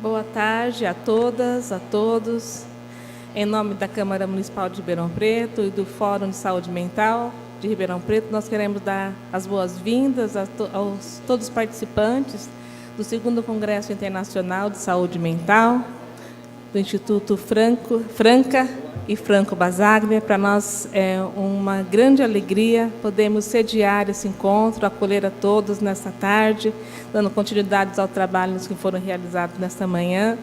Boa tarde a todas, a todos. Em nome da Câmara Municipal de Ribeirão Preto e do Fórum de Saúde Mental de Ribeirão Preto, nós queremos dar as boas-vindas a todos os participantes do 2º Congresso Internacional de Saúde Mental, do Instituto Franca e Franco Basaglia. Para nós é uma grande alegria podermos sediar esse encontro, acolher a todos nesta tarde, dando continuidade aos trabalhos que foram realizados nesta manhã.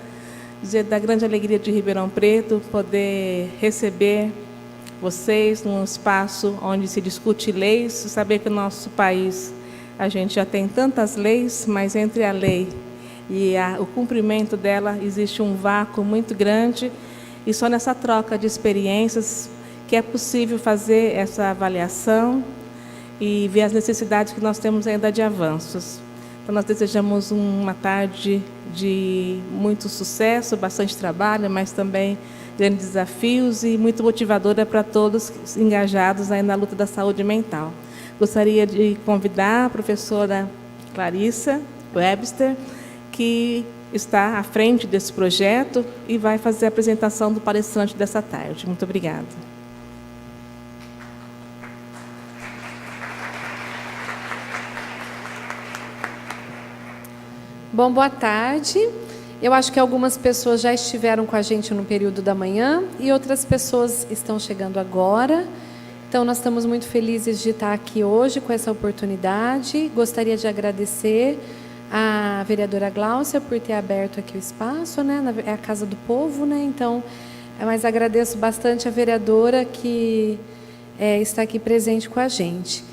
Dizer da grande alegria de Ribeirão Preto poder receber vocês num espaço onde se discute leis, saber que no nosso país a gente já tem tantas leis, mas entre a lei e o cumprimento dela existe um vácuo muito grande, e só nessa troca de experiências que é possível fazer essa avaliação e ver as necessidades que nós temos ainda de avanços. Então, nós desejamos uma tarde de muito sucesso, bastante trabalho, mas também grandes desafios e muito motivadora para todos engajados aí na luta da saúde mental. Gostaria de convidar a professora Clarissa Webster, que está à frente desse projeto e vai fazer a apresentação do palestrante dessa tarde. Muito obrigada. Bom, boa tarde. Eu acho que algumas pessoas já estiveram com a gente no período da manhã e outras pessoas estão chegando agora. Então, nós estamos muito felizes de estar aqui hoje com essa oportunidade. Gostaria de agradecer a vereadora Gláucia por ter aberto aqui o espaço, né? É a Casa do Povo, né? Então, mas agradeço bastante a vereadora que está aqui presente com a gente.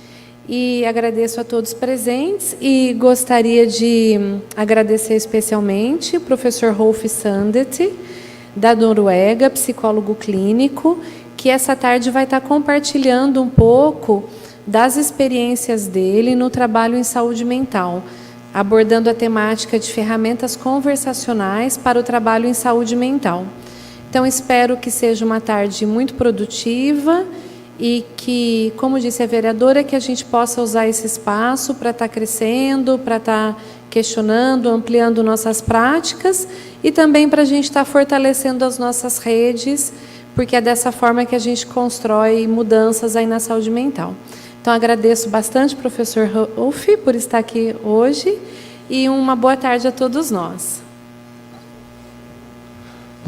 E agradeço a todos presentes e gostaria de agradecer especialmente o professor Rolf Sundet, da Noruega, psicólogo clínico, que essa tarde vai estar compartilhando um pouco das experiências dele no trabalho em saúde mental, abordando a temática de ferramentas conversacionais para o trabalho em saúde mental. Então, espero que seja uma tarde muito produtiva e que, como disse a vereadora, que a gente possa usar esse espaço para estar crescendo, para estar questionando, ampliando nossas práticas e também para a gente estar fortalecendo as nossas redes, porque é dessa forma que a gente constrói mudanças aí na saúde mental. Então, agradeço bastante, professor Rolf, por estar aqui hoje e uma boa tarde a todos nós.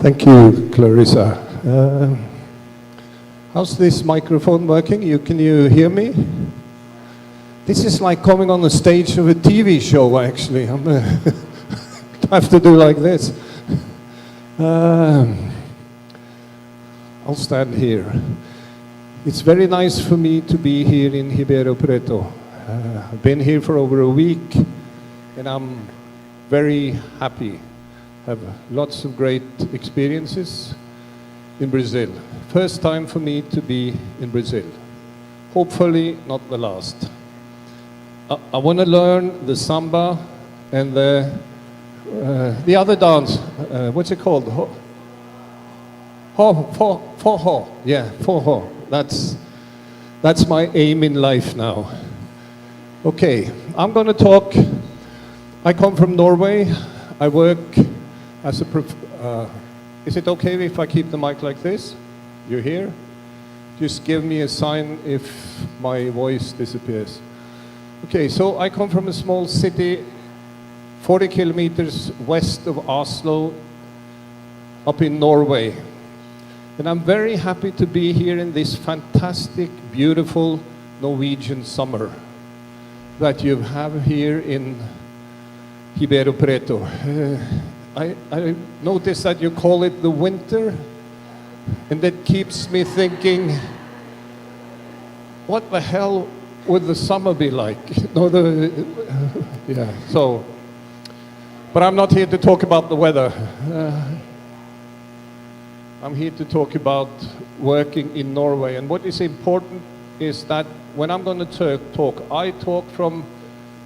Thank you, Clarissa. How's this microphone working? Can you hear me? This is like coming on the stage of a TV show, actually. I have to do like this. I'll stand here. It's very nice for me to be here in Ribeirão Preto. I've been here for over a week, and I'm very happy. Have lots of great experiences in Brazil. First time for me to be in Brazil. Hopefully not the last. I want to learn the samba and the other dance. What's it called? Forró. Yeah, forró. That's my aim in life now. Okay, I'm going to talk. I come from Norway. I work as a is it okay if I keep the mic like this? You hear? Just give me a sign if my voice disappears. Okay, so I come from a small city 40 kilometers west of Oslo, up in Norway. And I'm very happy to be here in this fantastic, beautiful Norwegian summer that you have here in Ribeirão Preto. I noticed that you call it the winter, and that keeps me thinking, what the hell would the summer be like? Yeah, so, but I'm not here to talk about the weather. I'm here to talk about working in Norway. And what is important is that when I'm going to talk, I talk from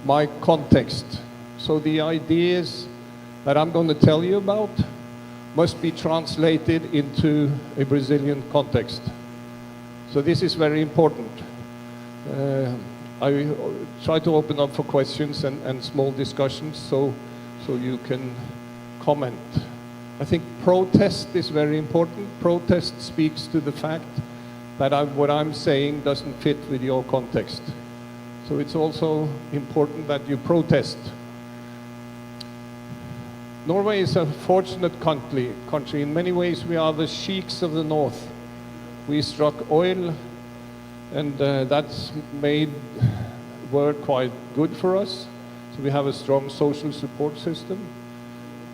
my context. So the ideas that I'm going to tell you about must be translated into a Brazilian context. So this is very important. I try to open up for questions and small discussions so you can comment. I think protest is very important. Protest speaks to the fact that what I'm saying doesn't fit with your context. So it's also important that you protest. Norway is a fortunate country. In many ways, we are the sheiks of the north. We struck oil, and that's made work quite good for us. So we have a strong social support system.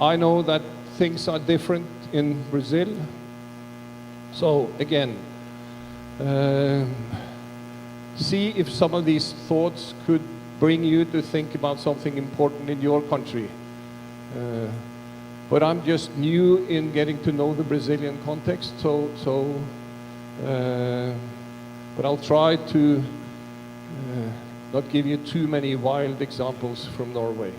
I know that things are different in Brazil. So again, see if some of these thoughts could bring you to think about something important in your country. But I'm just new in getting to know the Brazilian context, but I'll try to not give you too many wild examples from Norway.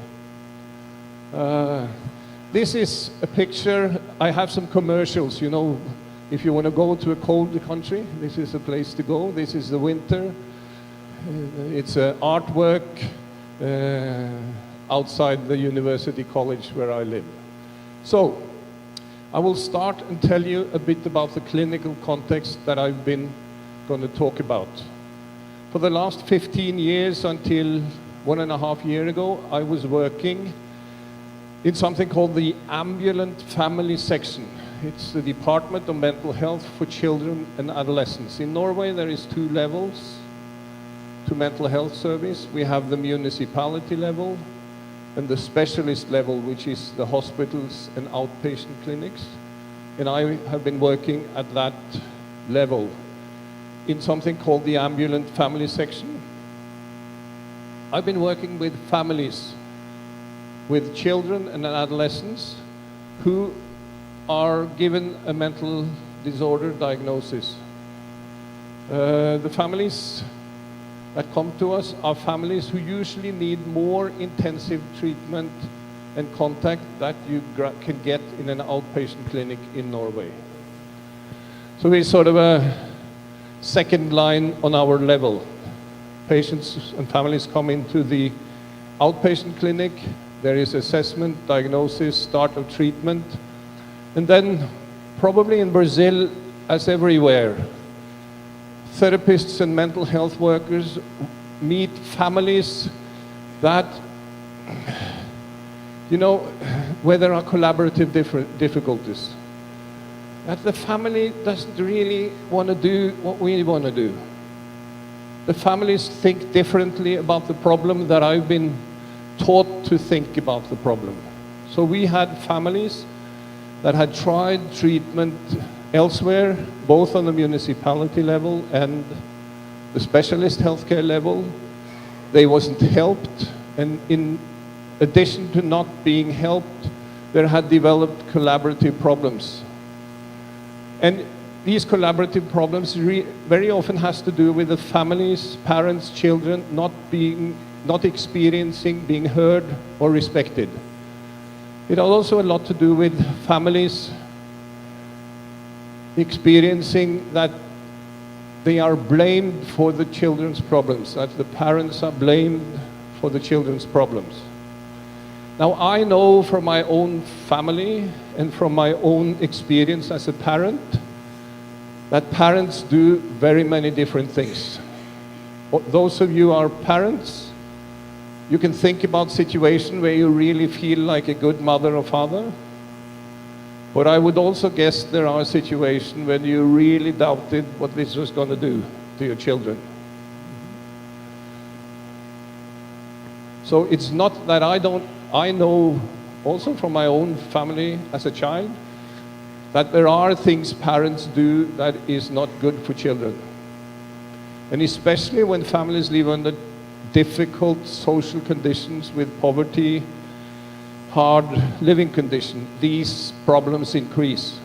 This is a picture. I have some commercials, you know, if you want to go to a cold country, this is a place to go. This is the winter. It's artwork outside the university college where I live. So, I will start and tell you a bit about the clinical context that I've been going to talk about. For the last 15 years until 1.5 years ago, I was working in something called the Ambulant Family Section. It's the Department of Mental Health for Children and Adolescents. In Norway, there is 2 levels to mental health service. We have the municipality level and the specialist level, which is the hospitals and outpatient clinics. And I have been working at that level in something called the Ambulant Family Section. I've been working with families, with children and adolescents who are given a mental disorder diagnosis. The families that come to us are families who usually need more intensive treatment and contact that you can get in an outpatient clinic in Norway. So we're sort of a second line on our level. Patients and families come into the outpatient clinic. There is assessment, diagnosis, start of treatment. And then, probably in Brazil, as everywhere, therapists and mental health workers meet families that, you know, where there are collaborative difficulties. That the family doesn't really want to do what we want to do. The families think differently about the problem that I've been taught to think about the problem. So we had families that had tried treatment elsewhere, both on the municipality level and the specialist healthcare level. They wasn't helped, and in addition to not being helped, there had developed collaborative problems. And these collaborative problems very often has to do with the families, parents, children not experiencing being heard or respected. It has also a lot to do with families experiencing that they are blamed for the children's problems, that the parents are blamed for the children's problems. Now, I know from my own family and from my own experience as a parent that parents do very many different things. Those of you who are parents, you can think about situations where you really feel like a good mother or father. But I would also guess there are situations when you really doubted what this was going to do to your children. So it's not that I know also from my own family as a child that there are things parents do that is not good for children. And especially when families live under difficult social conditions with poverty, hard living conditions, these problems increase.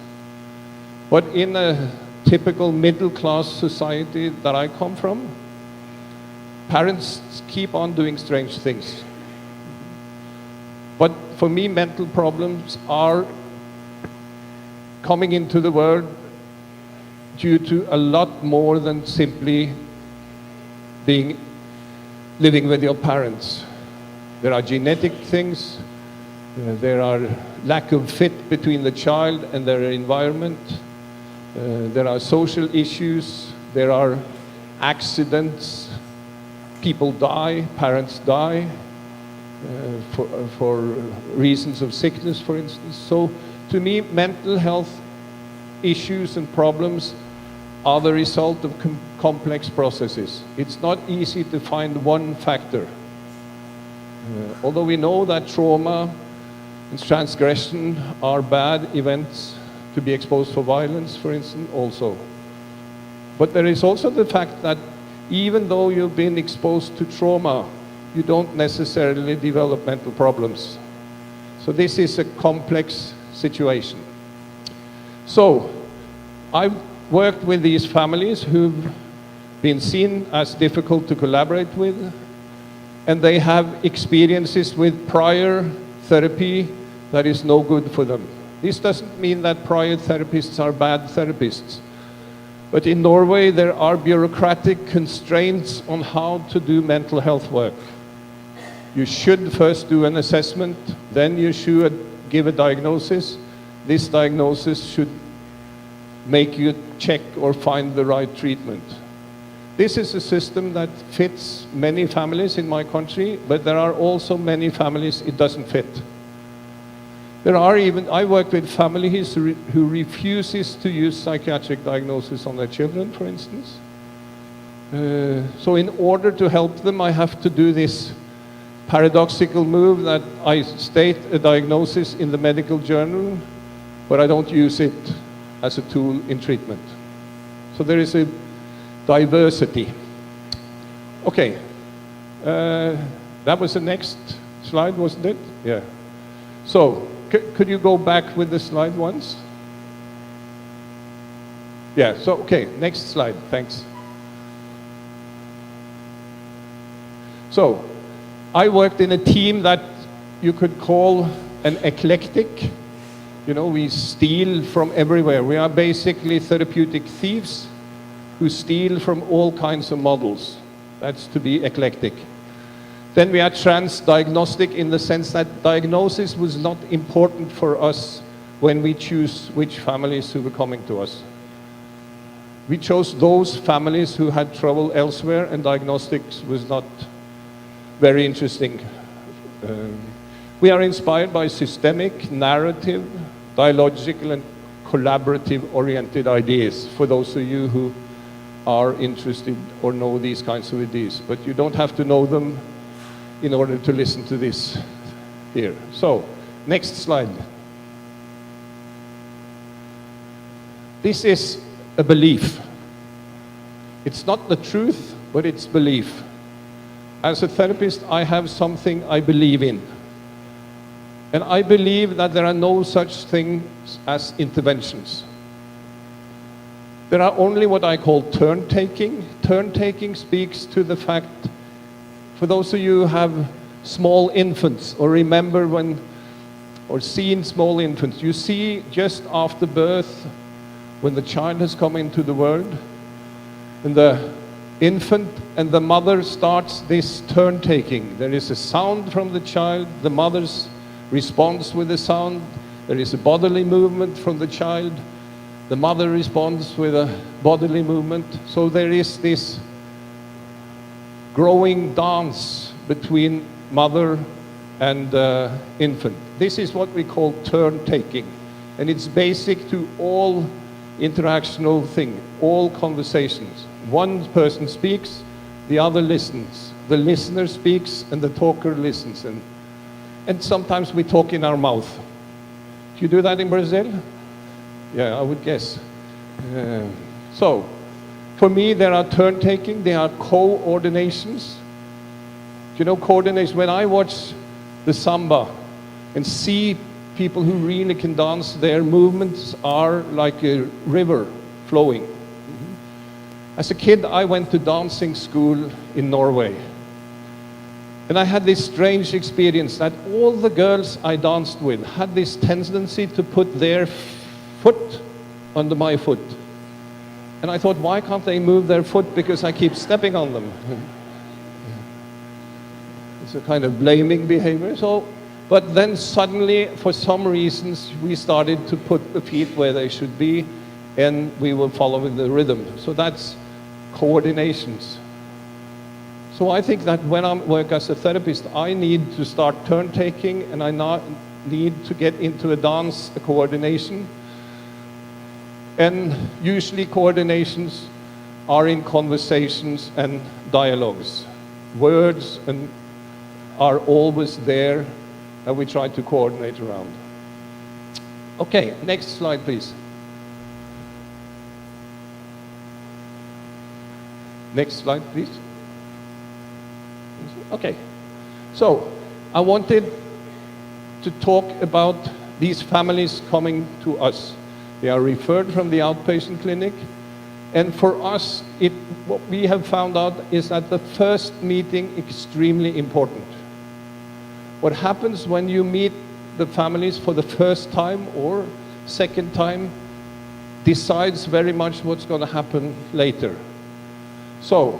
But in a typical middle-class society that I come from, parents keep on doing strange things. But for me, mental problems are coming into the world due to a lot more than simply living with your parents. There are genetic things, There are lack of fit between the child and their environment. There are social issues. There are accidents. People die, parents die for reasons of sickness, for instance. So to me, mental health issues and problems are the result of complex processes. It's not easy to find one factor. Although we know that trauma and transgression are bad events to be exposed for violence, for instance, also. But there is also the fact that even though you've been exposed to trauma, you don't necessarily develop mental problems. So this is a complex situation. So I've worked with these families who've been seen as difficult to collaborate with, and they have experiences with prior therapy that is no good for them. This doesn't mean that prior therapists are bad therapists. But in Norway, there are bureaucratic constraints on how to do mental health work. You should first do an assessment, then you should give a diagnosis. This diagnosis should make you check or find the right treatment. This is a system that fits many families in my country, but there are also many families it doesn't fit. There are even, I work with families who refuses to use psychiatric diagnosis on their children, for instance. So in order to help them, I have to do this paradoxical move that I state a diagnosis in the medical journal, but I don't use it as a tool in treatment. So there is a diversity. Okay, that was the next slide, wasn't it? Yeah. So, could you go back with the slide once? Yeah, so, okay, next slide, thanks. So, I worked in a team that you could call an eclectic. You know, we steal from everywhere. We are basically therapeutic thieves who steal from all kinds of models. That's to be eclectic. Then we are trans-diagnostic in the sense that diagnosis was not important for us when we choose which families who were coming to us. We chose those families who had trouble elsewhere, and diagnostics was not very interesting. We are inspired by systemic, narrative, dialogical, and collaborative-oriented ideas, for those of you who are interested or know these kinds of ideas. But you don't have to know them in order to listen to this here. So, next slide. This is a belief. It's not the truth, but it's belief. As a therapist, I have something I believe in. And I believe that there are no such things as interventions. There are only what I call turn-taking. Turn-taking speaks to the fact, for those of you who have small infants, or remember when, or seen small infants, you see just after birth, when the child has come into the world, and the infant and the mother starts this turn-taking. There is a sound from the child, the mother's responds with a sound, there is a bodily movement from the child, the mother responds with a bodily movement. So there is this growing dance between mother and infant. This is what we call turn-taking. And it's basic to all interactional thing, all conversations. One person speaks, the other listens. The listener speaks and the talker listens. And sometimes we talk in our mouth. Do you do that in Brazil? Yeah, I would guess. So, for me, there are turn-taking, there are coordinations. You know, coordination, when I watch the samba and see people who really can dance, their movements are like a river flowing. As a kid, I went to dancing school in Norway. And I had this strange experience that all the girls I danced with had this tendency to put their foot under my foot. And I thought, why can't they move their foot? Because I keep stepping on them. It's a kind of blaming behavior. So But then suddenly, for some reasons, we started to put the feet where they should be, and we were following the rhythm. So that's coordinations. So I think that when I work as a therapist, I need to start turn taking, and I need to get into a dance, a coordination. And usually coordinations are in conversations and dialogues. Words are always there, and we try to coordinate around. Okay, next slide, please. Next slide, please. Okay, so I wanted to talk about these families coming to us. They are referred from the outpatient clinic, and for us, what we have found out is that the first meeting is extremely important. What happens when you meet the families for the first time or second time decides very much what's going to happen later. So,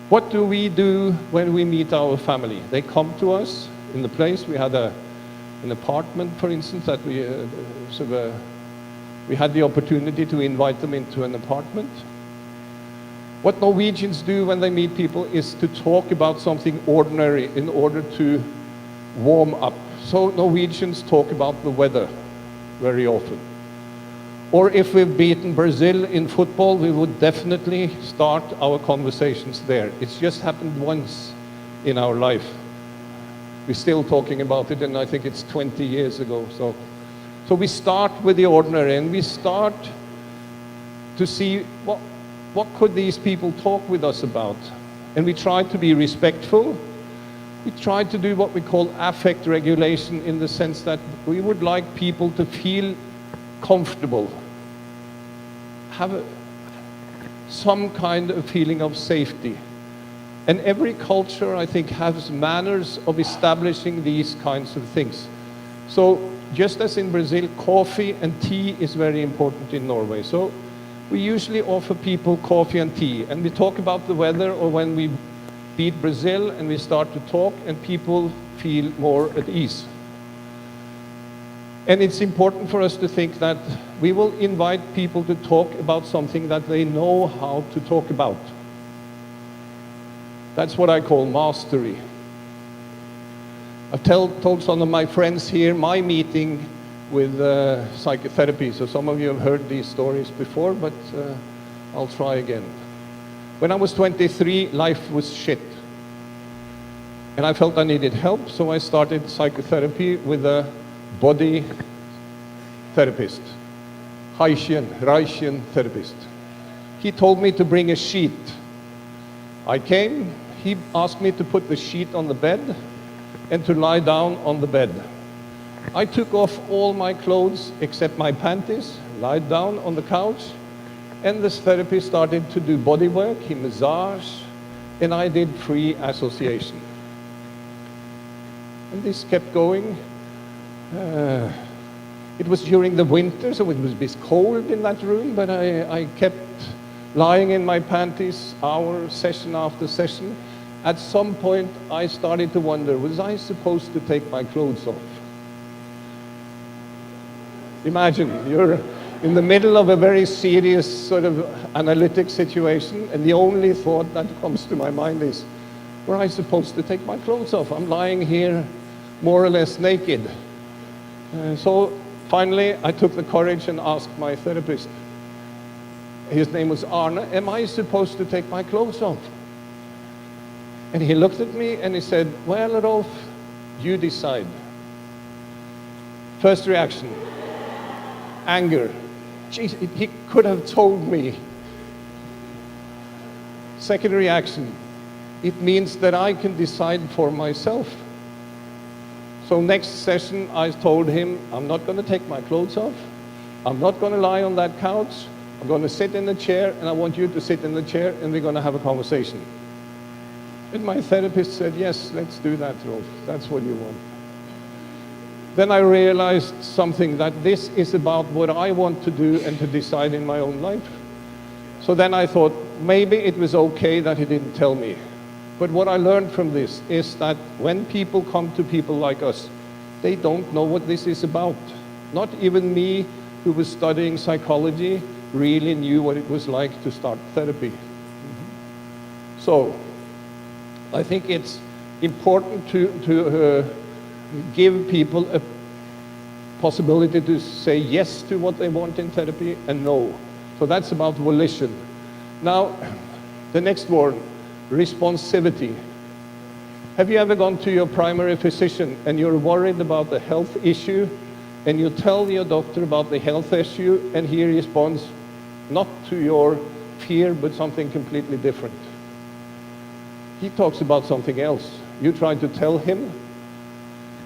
what do we do when we meet our family? They come to us in the place. We had an apartment, for instance, that we had the opportunity to invite them into an apartment. What Norwegians do when they meet people is to talk about something ordinary in order to warm up. So Norwegians talk about the weather very often. Or if we've beaten Brazil in football, we would definitely start our conversations there. It's just happened once in our life. We're still talking about it, and I think it's 20 years ago. So we start with the ordinary, and we start to see what could these people talk with us about. And we try to be respectful. We try to do what we call affect regulation, in the sense that we would like people to feel comfortable, have some kind of feeling of safety. And every culture, I think, has manners of establishing these kinds of things. So just as in Brazil, coffee and tea is very important in Norway. So we usually offer people coffee and tea, and we talk about the weather, or when we beat Brazil and we start to talk, and people feel more at ease. And it's important for us to think that we will invite people to talk about something that they know how to talk about. That's what I call mastery. I've told some of my friends here my meeting with psychotherapy, so some of you have heard these stories before, but I'll try again. When I was 23, life was shit. And I felt I needed help, so I started psychotherapy with a body therapist, Reichian therapist. He told me to bring a sheet. I came, he asked me to put the sheet on the bed and to lie down on the bed. I took off all my clothes except my panties, lied down on the couch, and this therapist started to do body work, he massaged, and I did free association. And this kept going. It was during the winter, so it was a bit cold in that room, but I kept lying in my panties, hour, session after session. At some point, I started to wonder, was I supposed to take my clothes off? Imagine, you're in the middle of a very serious sort of analytic situation, and the only thought that comes to my mind is, were I supposed to take my clothes off? I'm lying here more or less naked. So finally, I took the courage and asked my therapist, his name was Arne, am I supposed to take my clothes off? And he looked at me and he said, well, Rolf, you decide. First reaction, anger. Jeez, he could have told me. Second reaction, it means that I can decide for myself. So next session, I told him, I'm not going to take my clothes off. I'm not going to lie on that couch. I'm going to sit in the chair, and I want you to sit in the chair, and we're going to have a conversation. And my therapist said, yes, let's do that, Rolf. That's what you want. Then I realized something, that this is about what I want to do and to decide in my own life. So then I thought, maybe it was okay that he didn't tell me. But what I learned from this is that when people come to people like us, they don't know what this is about. Not even me, who was studying psychology, really knew what it was like to start therapy. So, I think it's important to give people a possibility to say yes to what they want in therapy and no. So that's about volition. Now, the next word, responsivity. Have you ever gone to your primary physician and you're worried about a health issue and you tell your doctor about the health issue and he responds not to your fear but something completely different? He talks about something else. You try to tell him.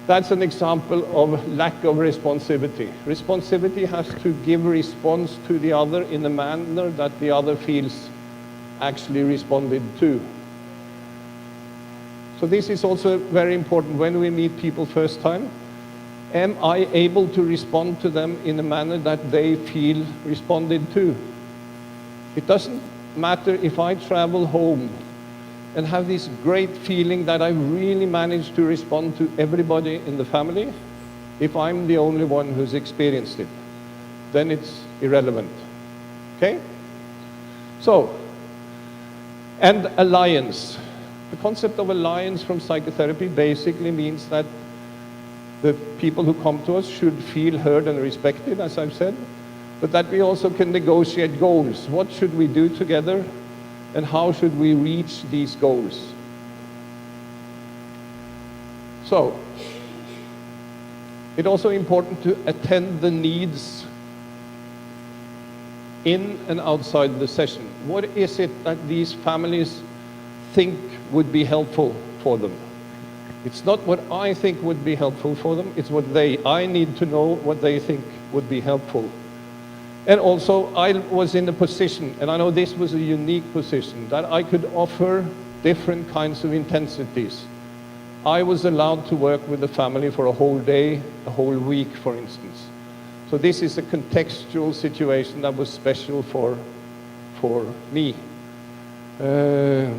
That's an example of lack of responsivity. Responsivity has to give response to the other in a manner that the other feels actually responded to. So this is also very important when we meet people first time. Am I able to respond to them in a manner that they feel responded to? It doesn't matter if I travel home and have this great feeling that I really managed to respond to everybody in the family. If I'm the only one who's experienced it, then it's irrelevant. Okay? So, and alliance. The concept of alliance from psychotherapy basically means that the people who come to us should feel heard and respected, as I've said, but that we also can negotiate goals. What should we do together, and how should we reach these goals? So, it's also important to attend the needs in and outside the session. What is it that these families think would be helpful for them? It's not what I think would be helpful for them, it's what I need to know what they think would be helpful. And also, I was in a position, and I know this was a unique position, that I could offer different kinds of intensities. I was allowed to work with the family for a whole day, a whole week, for instance. So this is a contextual situation that was special for me. So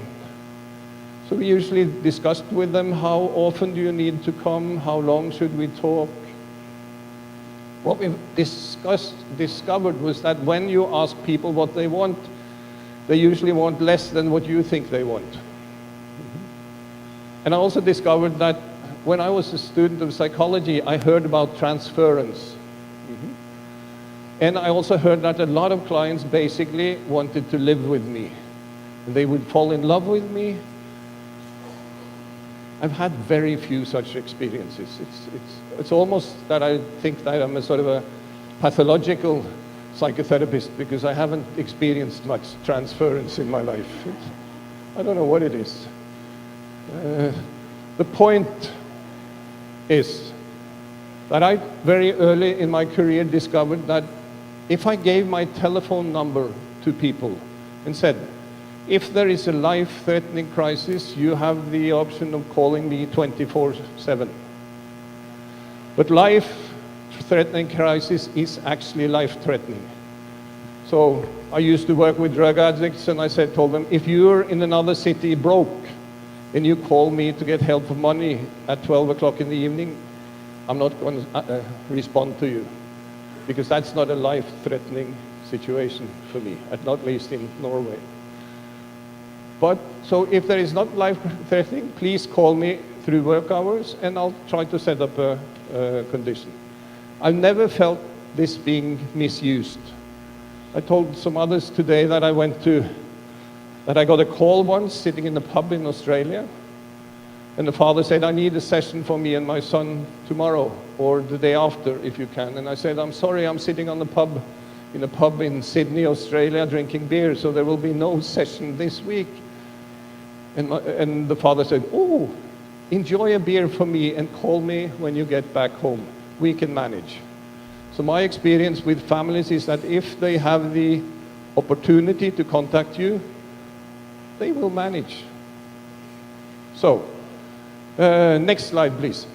we usually discussed with them, how often do you need to come, how long should we talk? What we've discovered was that when you ask people what they want, they usually want less than what you think they want. And I also discovered that when I was a student of psychology, I heard about transference. And I also heard that a lot of clients basically wanted to live with me. And they would fall in love with me. I've had very few such experiences. It's almost that I think that I'm a sort of a pathological psychotherapist because I haven't experienced much transference in my life. I don't know what it is. The point is that I very early in my career discovered that if I gave my telephone number to people and said, if there is a life-threatening crisis, you have the option of calling me 24/7. But life-threatening crisis is actually life-threatening. So I used to work with drug addicts, and I told them, if you're in another city broke, and you call me to get help for money at 12 o'clock in the evening, I'm not going to respond to you, because that's not a life-threatening situation for me, not least in Norway. But, so if there is not life-threatening, please call me through work hours and I'll try to set up a condition. I've never felt this being misused. I told some others today that that I got a call once sitting in a pub in Australia, and the father said, I need a session for me and my son tomorrow or the day after if you can. And I said, I'm sorry, I'm sitting in a pub in Sydney, Australia, drinking beer, so there will be no session this week. And the father said, oh, enjoy a beer for me and call me when you get back home. We can manage. So my experience with families is that if they have the opportunity to contact you, they will manage. So, next slide, please.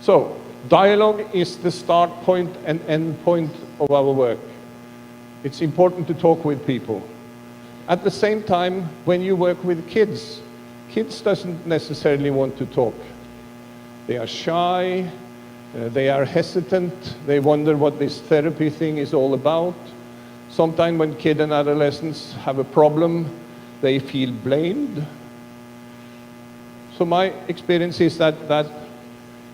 So, dialogue is the start point and end point of our work. It's important to talk with people. At the same time, when you work with kids, kids doesn't necessarily want to talk. They are shy, they are hesitant, they wonder what this therapy thing is all about. Sometimes when kids and adolescents have a problem, they feel blamed. So my experience is that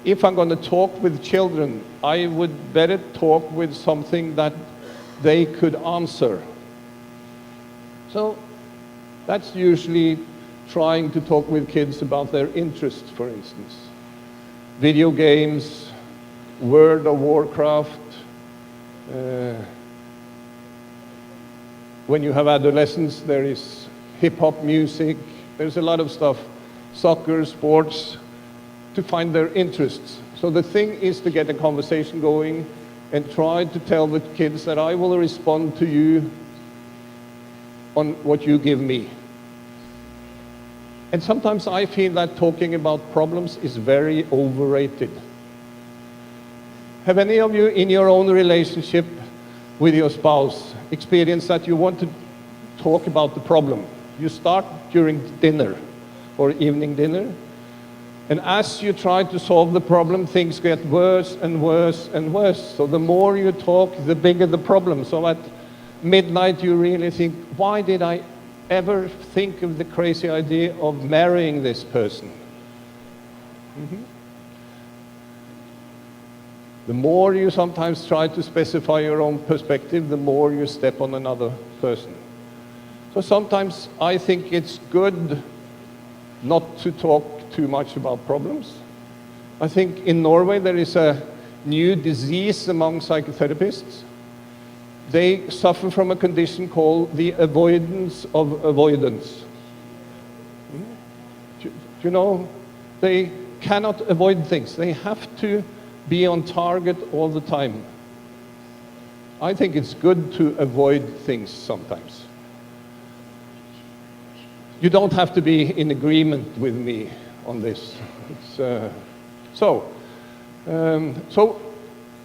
if I'm going to talk with children, I would better talk with something that they could answer. So that's usually trying to talk with kids about their interests, for instance. Video games, World of Warcraft. When you have adolescents, there is hip-hop music. There's a lot of stuff. Soccer, sports, to find their interests. So the thing is to get a conversation going and try to tell the kids that I will respond to you on what you give me. And sometimes I feel that talking about problems is very overrated. Have any of you in your own relationship with your spouse experienced that you want to talk about the problem? You start during dinner or evening dinner, and as you try to solve the problem, things get worse and worse and worse. So the more you talk, the bigger the problem. So at midnight you really think, why did I ever think of the crazy idea of marrying this person? The more you sometimes try to specify your own perspective, the more you step on another person. So sometimes I think it's good not to talk too much about problems. I think in Norway there is a new disease among psychotherapists. They suffer from a condition called the avoidance of avoidance. Do you know, they cannot avoid things. They have to be on target all the time. I think it's good to avoid things sometimes. You don't have to be in agreement with me on this. So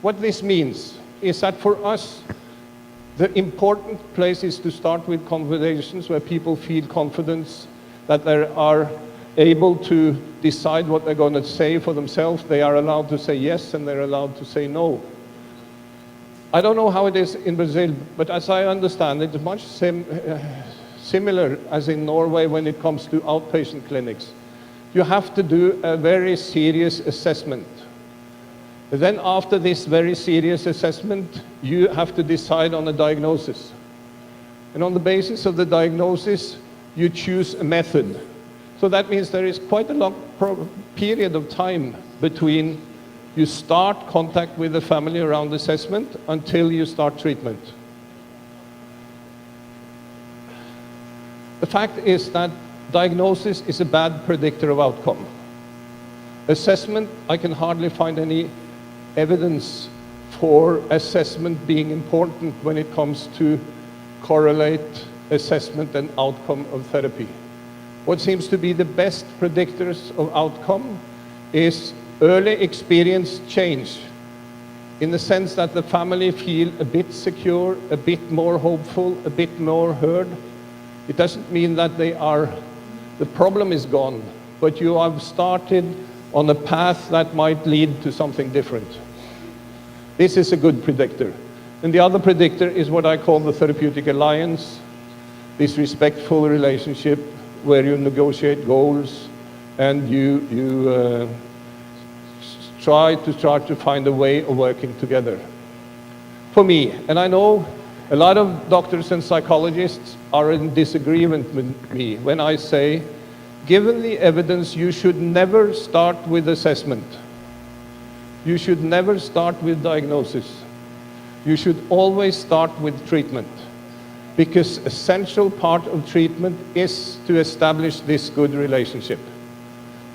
what this means is that for us, the important place is to start with conversations where people feel confidence, that they are able to decide what they're going to say for themselves. They are allowed to say yes and they're allowed to say no. I don't know how it is in Brazil, but as I understand it, it's much similar as in Norway when it comes to outpatient clinics. You have to do a very serious assessment. Then after this very serious assessment, you have to decide on a diagnosis. And on the basis of the diagnosis, you choose a method. So that means there is quite a long period of time between you start contact with the family around assessment until you start treatment. The fact is that diagnosis is a bad predictor of outcome. Assessment, I can hardly find any evidence for assessment being important when it comes to correlate assessment and outcome of therapy. What seems to be the best predictors of outcome is early experience change, in the sense that the family feel a bit secure, a bit more hopeful, a bit more heard. It doesn't mean that the problem is gone, but you have started on a path that might lead to something different. This is a good predictor. And the other predictor is what I call the therapeutic alliance, this respectful relationship where you negotiate goals and you try to find a way of working together. For me, and I know a lot of doctors and psychologists are in disagreement with me when I say, given the evidence, you should never start with assessment. You should never start with diagnosis. You should always start with treatment, because an essential part of treatment is to establish this good relationship.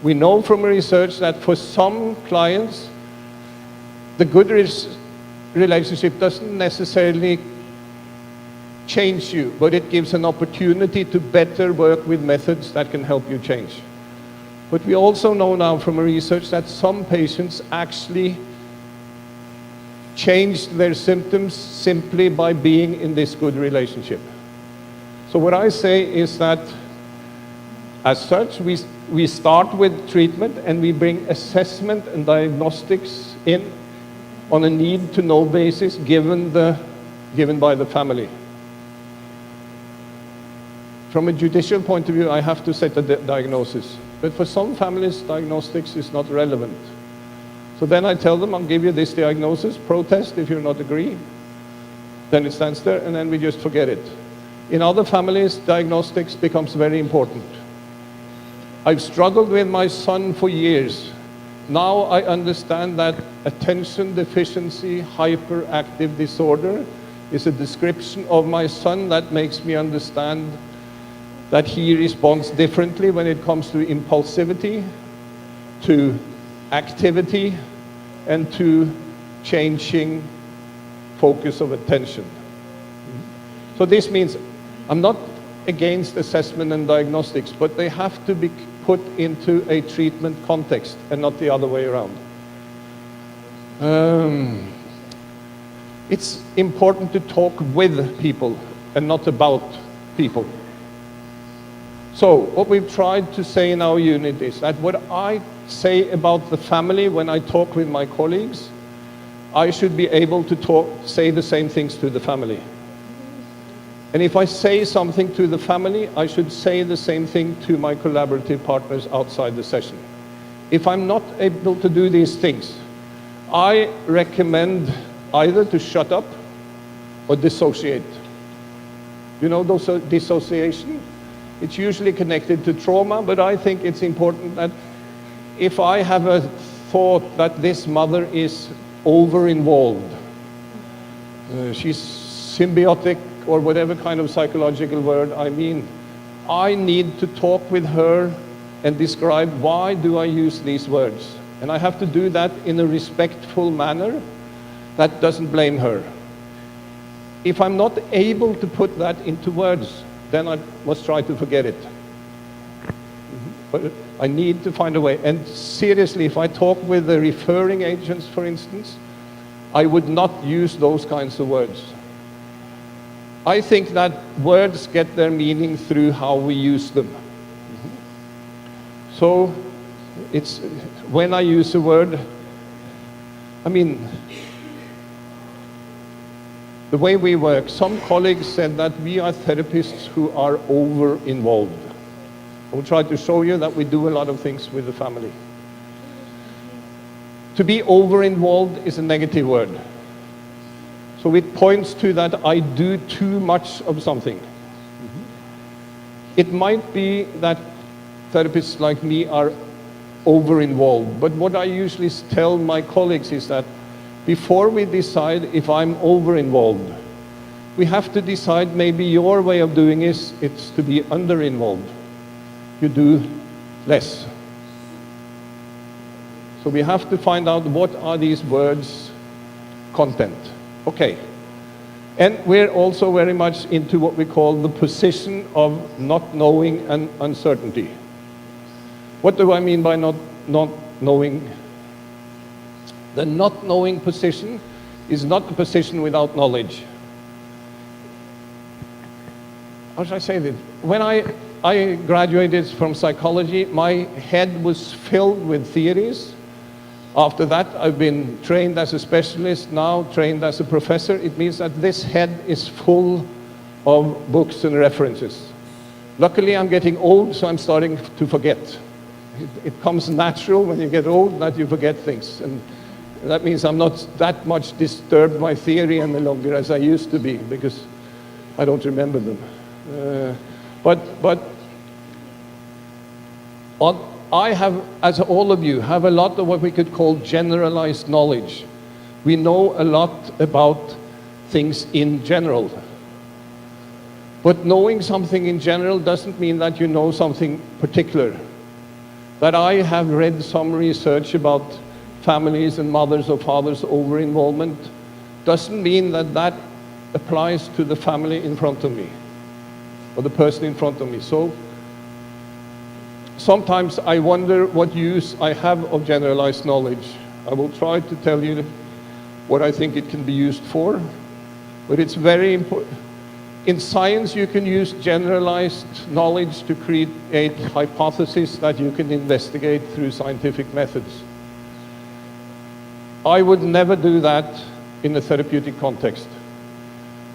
We know from research that for some clients, the good relationship doesn't necessarily change you, but it gives an opportunity to better work with methods that can help you change. But we also know now from research that some patients actually changed their symptoms simply by being in this good relationship. So what I say is that, as such, we start with treatment and we bring assessment and diagnostics in on a need-to-know basis given by the family. From a judicial point of view, I have to set a diagnosis. But for some families, diagnostics is not relevant. So then I tell them, I'll give you this diagnosis, protest if you're not agree. Then it stands there, and then we just forget it. In other families, diagnostics becomes very important. I've struggled with my son for years. Now I understand that attention deficiency hyperactive disorder is a description of my son that makes me understand that he responds differently when it comes to impulsivity, to activity, and to changing focus of attention. So this means I'm not against assessment and diagnostics, but they have to be put into a treatment context and not the other way around. It's important to talk with people and not about people. So what we've tried to say in our unit is that what I say about the family when I talk with my colleagues, I should be able to say the same things to the family. And if I say something to the family, I should say the same thing to my collaborative partners outside the session. If I'm not able to do these things, I recommend either to shut up or dissociate. You know, dissociation? It's usually connected to trauma, but I think it's important that if I have a thought that this mother is over-involved, she's symbiotic, or whatever kind of psychological word I mean, I need to talk with her and describe why do I use these words. And I have to do that in a respectful manner that doesn't blame her. If I'm not able to put that into words, then I must try to forget it. But I need to find a way. And seriously, if I talk with the referring agents, for instance, I would not use those kinds of words. I think that words get their meaning through how we use them. So it's when I use a word, I mean, the way we work, some colleagues said that we are therapists who are over-involved. I will try to show you that we do a lot of things with the family. To be over-involved is a negative word. So it points to that I do too much of something. It might be that therapists like me are over-involved, but what I usually tell my colleagues is that before we decide if I'm over-involved, we have to decide maybe your way of doing it's to be under-involved. You do less. So we have to find out what are these words' content. Okay. And we're also very much into what we call the position of not knowing and uncertainty. What do I mean by not knowing? The not knowing position is not a position without knowledge. How should I say this? When I graduated from psychology, my head was filled with theories. After that, I've been trained as a specialist, now trained as a professor. It means that this head is full of books and references. Luckily, I'm getting old, so I'm starting to forget. It comes natural when you get old that you forget things. And that means I'm not that much disturbed by theory any longer as I used to be, because I don't remember them. I have, as all of you, have a lot of what we could call generalized knowledge. We know a lot about things in general. But knowing something in general doesn't mean that you know something particular. That I have read some research about families and mothers or fathers over-involvement doesn't mean that that applies to the family in front of me, or the person in front of me. So sometimes I wonder what use I have of generalized knowledge. I will try to tell you what I think it can be used for, but it's very important. In science, you can use generalized knowledge to create hypotheses that you can investigate through scientific methods. I would never do that in a therapeutic context.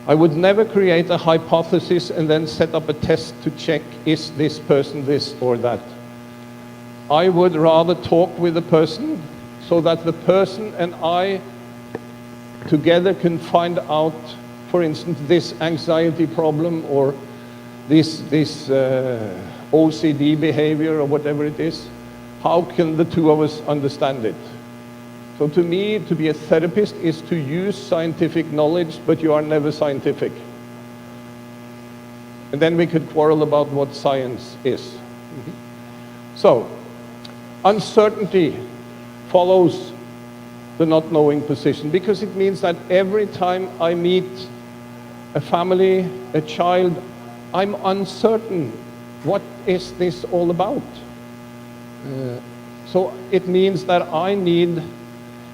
I would never create a hypothesis and then set up a test to check, is this person this or that? I would rather talk with the person so that the person and I together can find out, for instance, this anxiety problem or this OCD behavior or whatever it is. How can the two of us understand it? So to me, to be a therapist is to use scientific knowledge, but you are never scientific. And then we could quarrel about what science is. So, uncertainty follows the not knowing position, because it means that every time I meet a family, a child, I'm uncertain. What is this all about? So it means that I need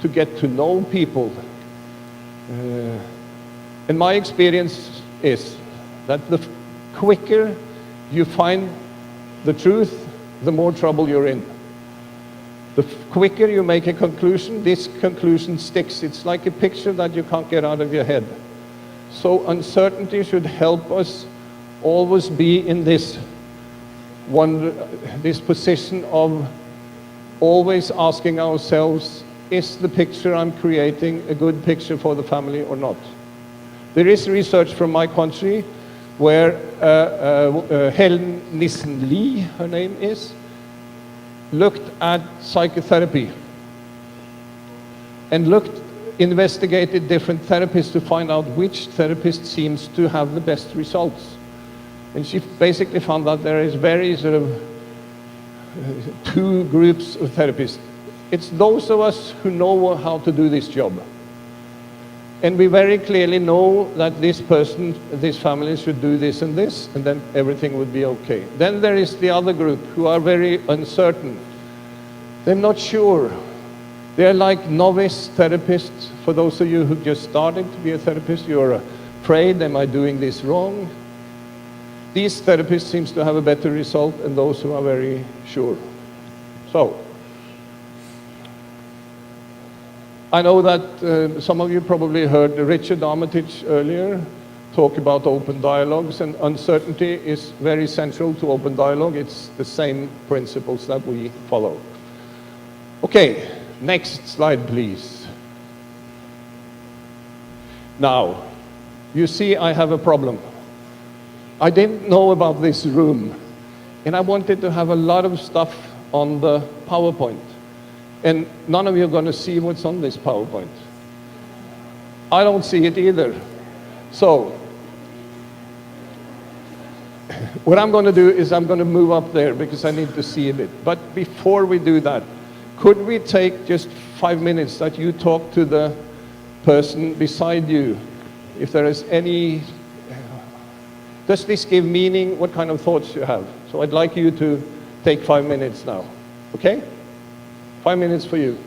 to get to know people. And my experience is that the quicker you find the truth, the more trouble you're in. The quicker you make a conclusion, this conclusion sticks. It's like a picture that you can't get out of your head. So uncertainty should help us always be in this position of always asking ourselves, is the picture I'm creating a good picture for the family or not? There is research from my country where Helen Nissen-Lee, her name is, looked at psychotherapy and investigated different therapists to find out which therapist seems to have the best results. And she basically found that there is very sort of two groups of therapists. It's those of us who know how to do this job. And we very clearly know that this person, this family should do this, and then everything would be okay. Then there is the other group who are very uncertain. They're not sure. They're like novice therapists. For those of you who just started to be a therapist, you're afraid, am I doing this wrong? These therapists seem to have a better result than those who are very sure. So, I know that some of you probably heard Richard Armitage earlier talk about open dialogues, and uncertainty is very central to open dialogue. It's the same principles that we follow. Okay, next slide, please. Now, you see I have a problem. I didn't know about this room, and I wanted to have a lot of stuff on the PowerPoint. And none of you are going to see what's on this PowerPoint. I don't see it either. So, what I'm going to do is I'm going to move up there because I need to see a bit. But before we do that, could we take just 5 minutes that you talk to the person beside you? If there is any, does this give meaning? What kind of thoughts you have? So I'd like you to take 5 minutes now, okay? 5 minutes for you.